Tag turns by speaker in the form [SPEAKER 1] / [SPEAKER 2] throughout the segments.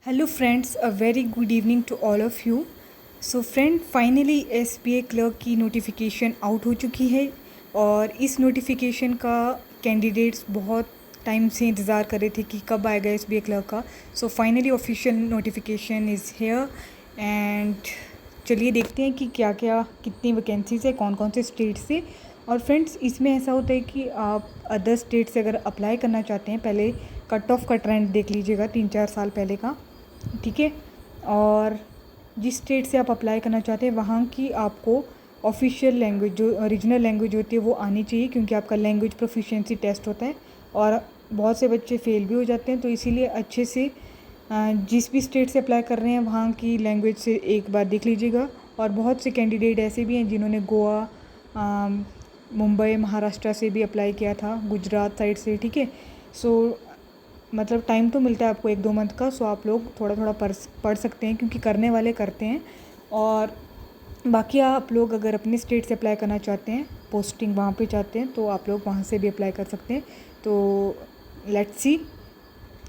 [SPEAKER 1] Hello friends, a very good evening to all of you. So friend, finally SBI clerk की notification out हो चुकी है और इस नोटिफिकेशन का कैंडिडेट्स बहुत टाइम से इंतज़ार कर रहे थे कि कब आएगा एसबीआई क्लर्क का। So finally official notification is here and चलिए देखते हैं कि क्या क्या कितनी वैकेंसीज़ है, कौन कौन से स्टेट से। और फ्रेंड्स, इसमें ऐसा होता है कि आप अदर स्टेट से अगर अप्लाई करना चाहते हैं, पहले कट ऑफ का ट्रेंड देख लीजिएगा 3-4 साल पहले का, ठीक है। और जिस स्टेट से आप अप्लाई करना चाहते हैं वहाँ की आपको ऑफिशियल लैंग्वेज, जो रीजनल लैंग्वेज होती है, वो आनी चाहिए, क्योंकि आपका लैंग्वेज प्रोफिशिएंसी टेस्ट होता है और बहुत से बच्चे फेल भी हो जाते हैं। तो इसीलिए अच्छे से जिस भी स्टेट से अप्लाई कर रहे हैं वहाँ की लैंग्वेज से एक बार देख लीजिएगा। और बहुत से कैंडिडेट ऐसे भी हैं जिन्होंने गोवा, मुंबई, महाराष्ट्र से भी अप्लाई किया था, गुजरात साइड से, ठीक है। सो मतलब टाइम तो मिलता है आपको 1-2 मंथ का, सो आप लोग थोड़ा थोड़ा पढ़ सकते हैं, क्योंकि करने वाले करते हैं। और बाकी आप लोग अगर अपने स्टेट से अप्लाई करना चाहते हैं, पोस्टिंग वहाँ पे चाहते हैं, तो आप लोग वहाँ से भी अप्लाई कर सकते हैं। तो लेट्स सी।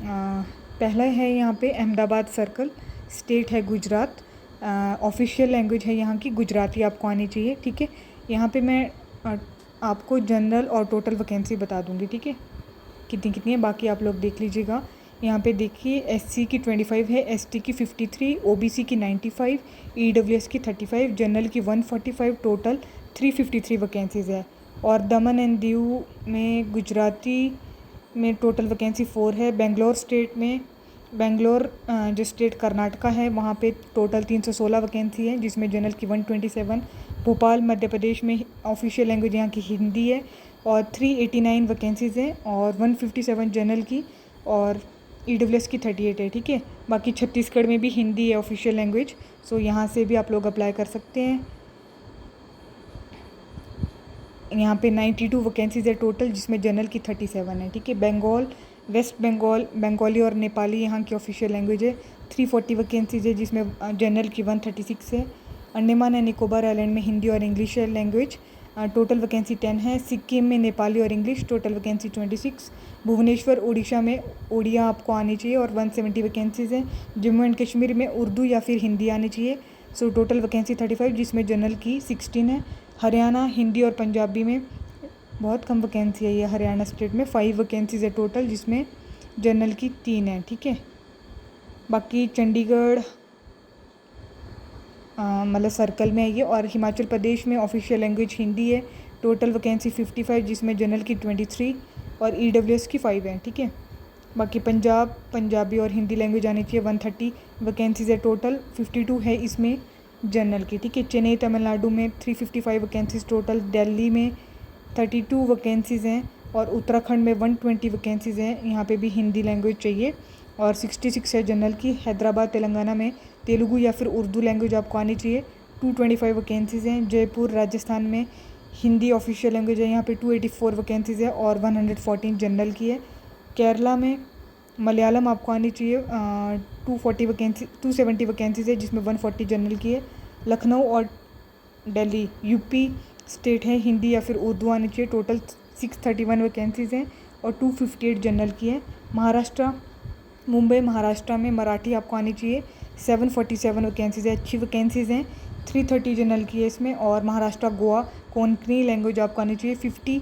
[SPEAKER 1] पहला है यहाँ पे अहमदाबाद सर्कल, स्टेट है गुजरात, ऑफिशियल लैंग्वेज है यहाँ की गुजराती, आपको आनी चाहिए, ठीक है। यहाँ पे मैं आपको जनरल और टोटल वैकेंसी बता दूँगी, ठीक है, कितनी कितनी है। बाकी आप लोग देख लीजिएगा। यहाँ पे देखिए, एससी की 25 है, एसटी की 53, ओबीसी की 95, ईडब्ल्यूएस की 35, जनरल की 145, टोटल 353 वैकेंसीज़ है। और दमन एंड दीव में गुजराती में टोटल वैकेंसी 4 है। बेंगलोर स्टेट में, बेंगलोर जो स्टेट कर्नाटका है, वहाँ पे टोटल 316 वैकेंसी है, जिसमें जनरल की 127। भोपाल मध्य प्रदेश में ऑफिशियल लैंग्वेज यहाँ की हिंदी है और 389 वैकेंसीज़ हैं और 157 जनरल की और ईडब्ल्यूएस की 38 है, ठीक है। बाकी छत्तीसगढ़ में भी हिंदी है ऑफिशियल लैंग्वेज, सो यहाँ से भी आप लोग अप्लाई कर सकते हैं। यहाँ पे 92 वैकेंसीज़ है टोटल, जिसमें जनरल की 37 है, ठीक है। बंगाल, वेस्ट बंगाल, बंगाली और नेपाली यहाँ की ऑफिशियल लैंग्वेज है। 340 वैकेंसीज़ है, जिसमें जनरल की 136 है। अंडमान एंड निकोबार आइलैंड में हिंदी और इंग्लिश लैंग्वेज, टोटल वैकेंसी 10 है। सिक्किम में नेपाली और English, total vacancy 26। Bhubaneswar Orissa में उड़िया आपको आनी चाहिए और 170 वैकेंसीज़ हैं। जम्मू एंड कश्मीर में उर्दू या फिर हिंदी आनी चाहिए, सो टोटल वैकेंसी 35, जिसमें जनरल की 16 है। हरियाणा हिंदी और पंजाबी में बहुत कम वैकेंसी है, ये हरियाणा स्टेट में 5 वैकेंसीज़ है टोटल, जिसमें जनरल की 3 है, ठीक है। बाकी चंडीगढ़ मतलब सर्कल में है ये। और हिमाचल प्रदेश में ऑफिशियल लैंग्वेज हिंदी है, टोटल वैकेंसी 55, जिसमें जनरल की 23 और ईडब्ल्यूएस की 5 है, ठीक है। बाकी पंजाब, पंजाबी और हिंदी लैंग्वेज आनी चाहिए, 130 वैकेंसीज़ है टोटल, 52 है इसमें जनरल की, ठीक है। चेन्नई तमिलनाडु में 355 वैकेंसीज़ टोटल, दिल्ली में 32 वैकेंसीज़ हैं और उत्तराखंड में 120 वैकेंसीज़ हैं, यहाँ पे भी हिंदी लैंग्वेज चाहिए और 66 है जनरल की। हैदराबाद तेलंगाना में तेलुगु या फिर उर्दू लैंग्वेज आपको आनी चाहिए, 225 वैकेंसीज़ हैं। जयपुर राजस्थान में हिंदी ऑफिशियल लैंग्वेज है, यहाँ पे 284 वैकेंसीज़ है और 114 जनरल की है। केरला में मलयालम आपको आनी चाहिए, 270 वैकेंसीज़ है, जिसमें 140 जनरल की है। लखनऊ और दिल्ली यूपी स्टेट है, हिंदी या फिर उर्दू आनी चाहिए, टोटल 631 वैकेंसीज़ हैं और 258 जनरल की है। महाराष्ट्र, मुंबई महाराष्ट्र में मराठी आपको आनी चाहिए, 747 वैकेंसीज़ है, अच्छी वैकेंसीज़ हैं, 330 जनरल की है इसमें। और महाराष्ट्र गोवा कोंकणी लैंग्वेज आपको आनी चाहिए, 50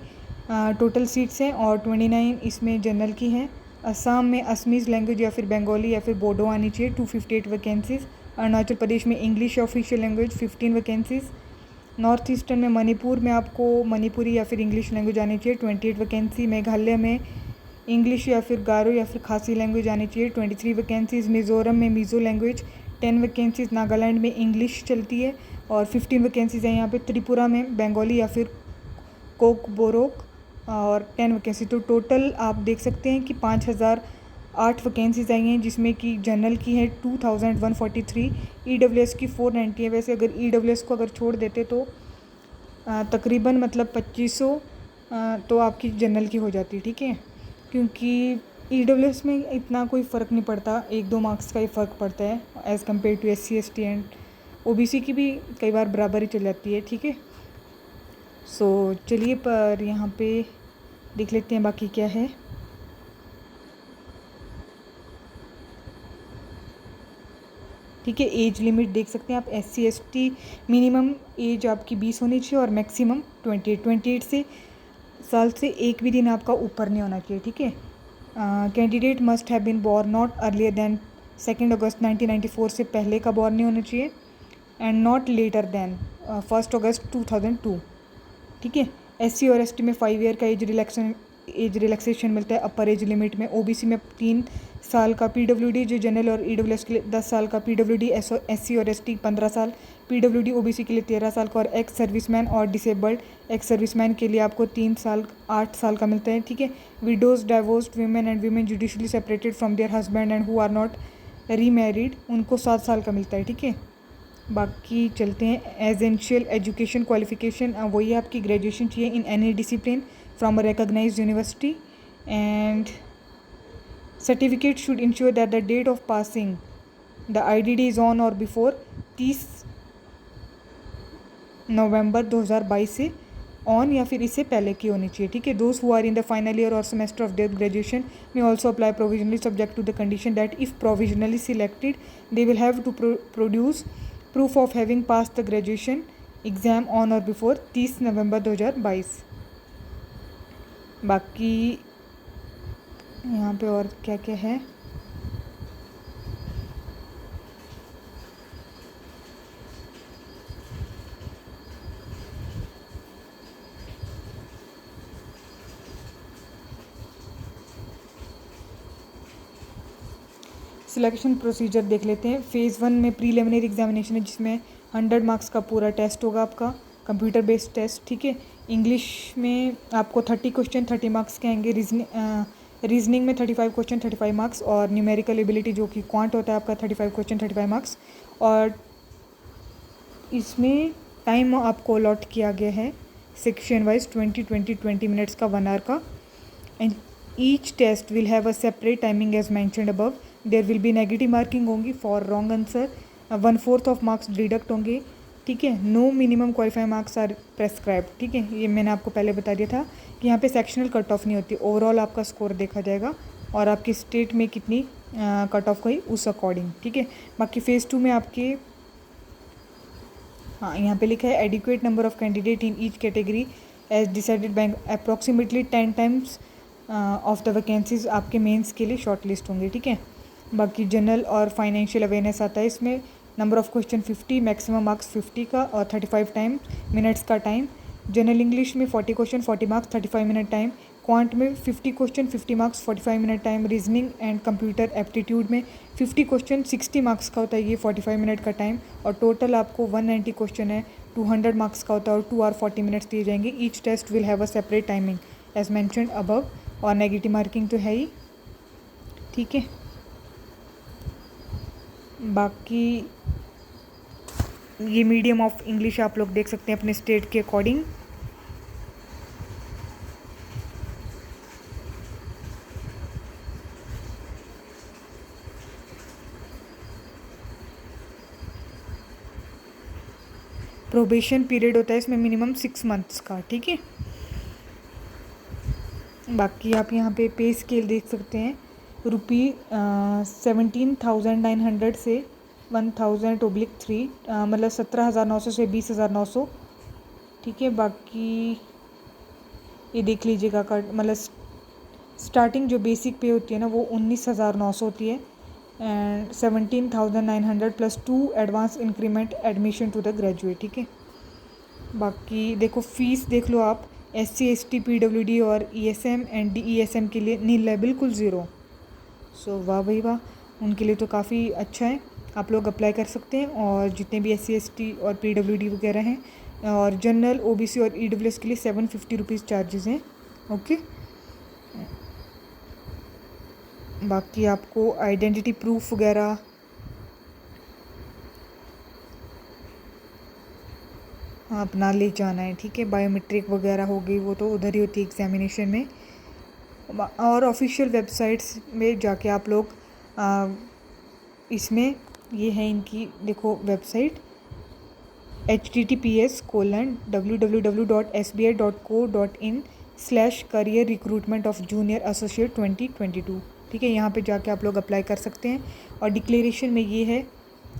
[SPEAKER 1] टोटल सीट्स हैं और 29 इसमें जनरल की हैं। असम में असमीज़ लैंग्वेज या फिर बंगाली या फिर बोडो आनी चाहिए, 258 वैकेंसीज़। अरुणाचल प्रदेश में English official language 15 vacancies. North eastern में मणिपुर में आपको मणिपुरी या फिर इंग्लिश लैंग्वेज आनी चाहिए, 28 वैकेंसी। मेघालय में इंग्लिश या फिर गारो या फिर खासी लैंग्वेज आनी चाहिए, 23 वैकेंसीज़। मिज़ोरम में मिज़ो लैंग्वेज 10 वैकेंसीज़। नागालैंड में इंग्लिश चलती है और 15 वैकेंसीज़ हैं यहाँ पे। त्रिपुरा में बंगाली या फिर कोकबोरोक और 10 वैकेंसी। तो टोटल आप देख सकते हैं कि 5008 वैकेंसीज आई हैं, जिसमें कि जनरल की है 2143, ईडब्ल्यूएस की 490 है। वैसे अगर ईडब्ल्यूएस को अगर छोड़ देते तो तकरीबन मतलब 2500 तो आपकी जनरल की हो जाती, ठीक है। क्योंकि ईडब्ल्यूएस में इतना कोई फ़र्क नहीं पड़ता, 1-2 मार्क्स का ही फ़र्क पड़ता है as compare to SC ST and OBC की भी कई बार बराबरी चल जाती है, ठीक है। सो चलिए पर यहाँ पे देख लेते हैं बाकी क्या है। ठीक है। एज लिमिट देख सकते हैं आप, SC ST मिनिमम एज आपकी 20 होनी चाहिए और मैक्सिमम 28 से साल से एक भी दिन आपका ऊपर नहीं होना चाहिए। ठीक है। Candidate must have been born not earlier than 2 August 1994 से पहले का बॉर्न नहीं होना चाहिए, and not later than 1 August 2002। ठीक है। SC और ST में 5 ईयर का एज रिलैक्सेशन मिलता है अपर एज लिमिट में। OBC में 3 साल का, PWD जो जनरल और EWS के लिए 10 साल का, PWD SC और ST 15 साल, PWD OBC के लिए 13 साल का, और एक्स सर्विसमैन और डिसेबल्ड एक्स सर्विसमैन के लिए आपको 3 साल 8 साल का मिलता है। ठीक है। Widows, divorced women and women judicially separated from their husband and who are not remarried, उनको 7 साल का मिलता है। ठीक है। बाकी चलते हैं एसेंशियल एजुकेशन क्वालिफिकेशन, वही आपकी ग्रेजुएशन चाहिए in any discipline from a recognized university, and certificate should ensure that the date of passing the IDD is on or before 30 November 2022 से ऑन या फिर इससे पहले की होनी चाहिए। ठीक है। Those who are in the final year or semester of their graduation में also apply provisionally subject to the condition that if provisionally selected they will have to produce proof of having pass the graduation exam on or before 30 November 2022। बाकी यहाँ पे और क्या क्या है, selection procedure देख लेते हैं। फ़ेज़ 1 में प्रीलिमिनरी एग्जामिनेशन है जिसमें 100 मार्क्स का पूरा टेस्ट होगा आपका, कंप्यूटर बेस्ड टेस्ट। ठीक है। इंग्लिश में आपको 30 क्वेश्चन 30 मार्क्स के आएंगे, रीजनिंग में 35 क्वेश्चन 35 मार्क्स, और न्यूमेरिकल एबिलिटी जो कि क्वांट होता है आपका 35 क्वेश्चन 35 मार्क्स। और इसमें टाइम आपको अलॉट किया गया है सेक्शन वाइज 20 मिनट्स का 1 आवर का, and each test will have a separate timing as mentioned above. There will be negative marking होंगी for wrong answer, 1/4 of marks deduct होंगे। ठीक है। No minimum qualifying marks are prescribe. ठीक है। ये मैंने आपको पहले बता दिया था कि यहाँ पे सेक्शनल कट ऑफ नहीं होती, ओवरऑल आपका स्कोर देखा जाएगा और आपकी स्टेट में कितनी कट ऑफ गई उस अकॉर्डिंग। ठीक है। बाकी फ़ेज़ 2 में आपके यहाँ पे लिखा है adequate number of candidate in each category as decided by approximately 10 times of the vacancies आपके मेंस के लिए शॉर्ट लिस्ट होंगे। ठीक है। बाकी जनरल और फाइनेंशियल अवेयरनेस आता है इसमें, number of question 50, maximum marks 50 का और 35 टाइम मिनट्स का टाइम। जनरल इंग्लिश में 40 question 40 marks 35 minute time, quant में 50 question 50 marks 45 minute time, reasoning and computer aptitude में 50 क्वेश्चन 60 मार्क्स का होता है, ये 45 मिनट का टाइम, और टोटल आपको 190 क्वेश्चन है 200 मार्क्स का होता है और 2 आवर 40 मिनट्स दिए जाएंगे। Each test will have a separate timing as mentioned above, और नेगेटिव मार्किंग तो है ही। ठीक है। बाकी ये मीडियम ऑफ इंग्लिश आप लोग देख सकते हैं अपने स्टेट के अकॉर्डिंग। प्रोबेशन पीरियड होता है इसमें मिनिमम 6 मंथ्स का। ठीक है। बाकी आप यहाँ पे पे स्केल देख सकते हैं, ₹17,900 से 1,000/3, मतलब 17,900 से 20,900। ठीक है। बाकी ये देख लीजिएगा मतलब स्टार्टिंग जो बेसिक पे होती है ना वो 19,900 होती है, and 17,900 plus 2 advance increment admission to the graduate. ठीक है। बाकी देखो फीस देख लो आप, SC ST PWD और ESM एंड DESM के लिए नील है, बिल्कुल ज़ीरो। सो वाह भाई वाह, उनके लिए तो काफ़ी अच्छा है, आप लोग अप्लाई कर सकते हैं। और जितने भी SC ST और PWD वगैरह हैं, और जनरल OBC और EWS के लिए 750 रुपीज़ चार्जेस हैं। ओके। बाकी आपको आइडेंटिटी प्रूफ वगैरह अपना ले जाना है। ठीक है। बायोमेट्रिक वगैरह हो गई वो तो उधर ही होती है एग्जामिनेशन में, और ऑफिशियल वेबसाइट्स में जाके आप लोग इसमें ये है इनकी देखो website https://www.sbi.co.in/career recruitment of junior associate 2022। ठीक है। यहाँ पे जाके आप लोग अप्लाई कर सकते हैं। और डिक्लेरेशन में ये है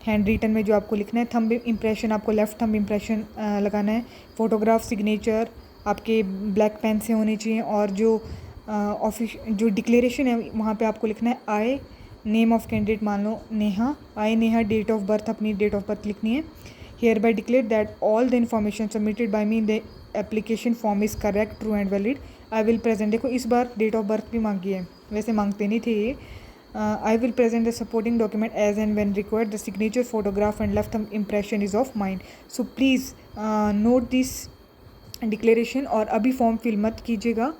[SPEAKER 1] हैंड रिटन में जो आपको लिखना है, थंब इम्प्रेशन आपको लेफ़्ट थंब इम्प्रेशन लगाना है, फ़ोटोग्राफ सिग्नेचर आपके ब्लैक पेन से होनी चाहिए, और जो जो डिक्लेरेशन है वहाँ पे आपको लिखना है आई, नेम ऑफ कैंडिडेट मान लो नेहा, आई नेहा, डेट ऑफ बर्थ अपनी डेट ऑफ बर्थ लिखनी है। Here bye declare that all the information submitted by me in the application form is correct, true and valid. I will present, देखो इस बार date of birth भी मांगी है, वैसे मांगते नहीं थे ये। I will present the supporting document as and when required. The signature, photograph and left thumb impression is of mine. So please note this declaration। और अभी फॉर्म फिल मत कीजिएगा,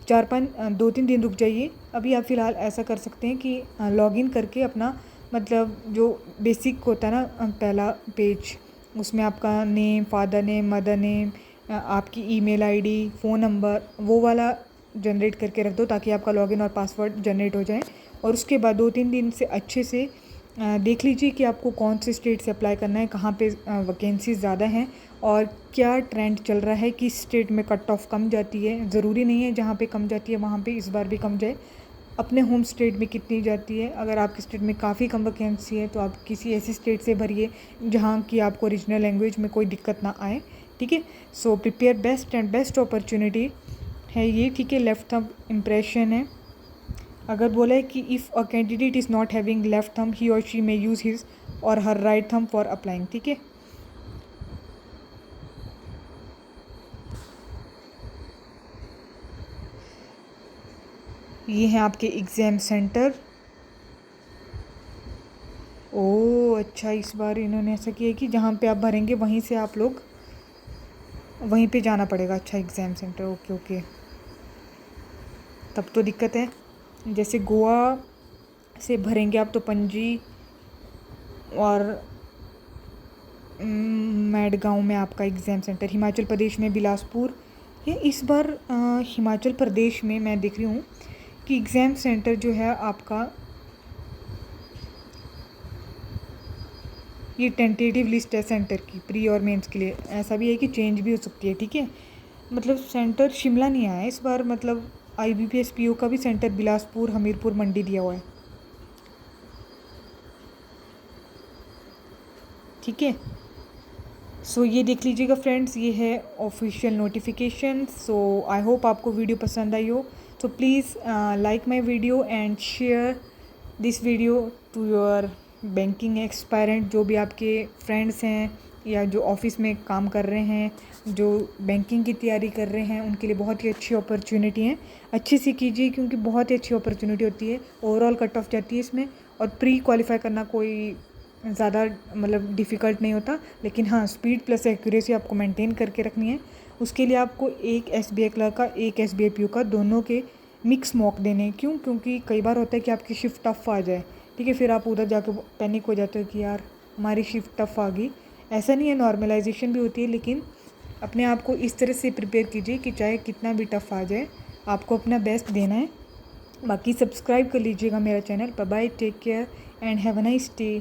[SPEAKER 1] 2-3 दिन रुक जाइए। अभी आप फ़िलहाल ऐसा कर सकते हैं कि लॉगिन करके अपना मतलब जो बेसिक होता है ना पहला पेज, उसमें आपका name, father name, mother name, आपकी ईमेल आईडी, फ़ोन नंबर, वो वाला जनरेट करके रख दो ताकि आपका लॉगिन और पासवर्ड जनरेट हो जाए। और उसके बाद 2-3 दिन से अच्छे से देख लीजिए कि आपको कौन से स्टेट से अप्लाई करना है, कहाँ पे वैकेंसीज ज़्यादा हैं और क्या ट्रेंड चल रहा है, किस स्टेट में कट ऑफ कम जाती है। ज़रूरी नहीं है जहाँ पे कम जाती है वहाँ पे इस बार भी कम जाए, अपने होम स्टेट में कितनी जाती है। अगर आपके स्टेट में काफ़ी कम वैकेंसी है तो आप किसी ऐसी स्टेट से भरिए जहाँ की आपको रीजनल लैंग्वेज में कोई दिक्कत ना आए, ठीक है। So prepare best and best opportunity है ये, ठीक है। लेफ़्ट थंब इम्प्रेशन है। अगर बोला है कि if a candidate is not having left thumb he or she may use his or her right thumb for applying, ठीक है। ये हैं आपके एग्ज़ाम सेंटर। ओह अच्छा, इस बार इन्होंने ऐसा किया है कि जहाँ पे आप भरेंगे वहीं से आप लोग वहीं पे जाना पड़ेगा। अच्छा एग्ज़ाम सेंटर, ओके ओके, तब तो दिक्कत है। जैसे गोवा से भरेंगे आप तो पणजी और मैडगांव में आपका एग्ज़ाम सेंटर। हिमाचल प्रदेश में बिलासपुर है। इस बार हिमाचल प्रदेश में मैं देख रही हूँ कि एग्ज़ाम सेंटर जो है आपका ये टेंटेटिव लिस्ट है सेंटर की, प्री और मेंस के लिए। ऐसा भी है कि चेंज भी हो सकती है, ठीक है। मतलब सेंटर शिमला नहीं आया इस बार, मतलब IBPS PO का भी सेंटर बिलासपुर, हमीरपुर, मंडी दिया हुआ है, ठीक है। सो ये देख लीजिएगा फ्रेंड्स, ये है official notification. So I hope आपको वीडियो पसंद आई हो। So please like my video and share this video to your banking aspirant, जो भी आपके फ्रेंड्स हैं या जो ऑफिस में काम कर रहे हैं, जो बैंकिंग की तैयारी कर रहे हैं, उनके लिए बहुत ही अच्छी अपॉर्चुनिटी है। अच्छी सी कीजिए क्योंकि बहुत ही अच्छी अपॉर्चुनिटी होती है। ओवरऑल कट ऑफ जाती है इसमें, और प्री क्वालिफाई करना कोई ज़्यादा मतलब डिफ़िकल्ट नहीं होता। लेकिन हाँ, स्पीड प्लस एक्यूरेसी आपको मेंटेन करके रखनी है। उसके लिए आपको एक SBI क्लर्क का, एक SBI PO का, दोनों के मिक्स मॉक देने हैं। क्यों? क्योंकि कई बार होता है कि आपकी शिफ्ट टफ आ जाए, ठीक है, फिर आप उधर जाकर पैनिक हो जाते हो कि यार हमारी शिफ्ट टफ आ गई। ऐसा नहीं है, नॉर्मलाइजेशन भी होती है, लेकिन अपने आप को इस तरह से प्रिपेयर कीजिए कि चाहे कितना भी टफ आ जाए आपको अपना बेस्ट देना है। बाकी सब्सक्राइब कर लीजिएगा मेरा channel. Bye bye, take care and have a nice day.